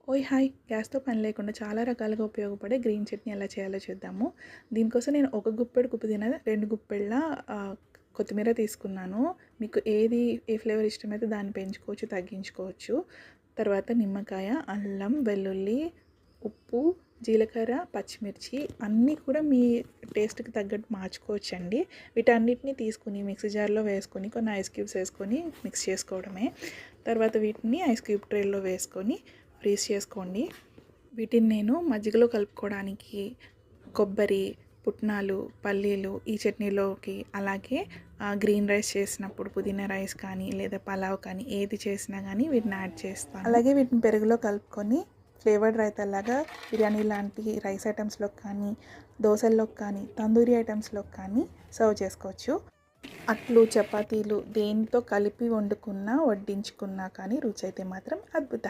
ఓయ్ హాయ్! గ్యాస్‌తో పని లేకుండా చాలా రకాలుగా ఉపయోగపడే గ్రీన్ చట్నీ ఎలా చేయాలో చూద్దాము. దీనికోసం నేను ఒక గుప్పెడు పుదీనా, 2 గుప్పెళ్ళ కొత్తిమీర తీసుకున్నాను. మీకు ఏ ఫ్లేవర్ ఇష్టమైతే దాన్ని పెంచుకోవచ్చు, తగ్గించుకోవచ్చు. తర్వాత నిమ్మకాయ, అల్లం, వెల్లుల్లి, ఉప్పు, జీలకర్ర, పచ్చిమిర్చి అన్నీ కూడా మీ టేస్ట్‌కి తగ్గట్టు మార్చుకోవచ్చండి. వీటన్నిటిని తీసుకొని మిక్సీ జార్‌లో వేసుకొని కొన్ని ఐస్ క్యూబ్స్ వేసుకొని మిక్స్ చేసుకోవడమే. తర్వాత వీటిని ఐస్ క్యూబ్ ట్రేలో వేసుకొని ఫ్రీజ్ చేసుకోండి. వీటిని నేను మజ్జిగలో కలుపుకోవడానికి కొబ్బరి, పుట్నాలు, పల్లీలు ఈ చట్నీలోకి, అలాగే గ్రీన్ రైస్ చేసినప్పుడు పుదీనా రైస్ కానీ లేదా పలావ్ కానీ ఏది చేసినా కానీ వీటిని యాడ్ చేస్తాను. అలాగే వీటిని పెరుగులో కలుపుకొని ఫ్లేవర్డ్ రైతాలాగా బిర్యానీ లాంటి రైస్ ఐటమ్స్లోకి కానీ, దోశల్లోకి కానీ, తందూరి ఐటమ్స్లోకి కానీ సర్వ్ చేసుకోవచ్చు. అట్లు, చపాతీలు దేనితో కలిపి వండుకున్నా, వడ్డించుకున్నా కానీ రుచి అయితే మాత్రం అద్భుత.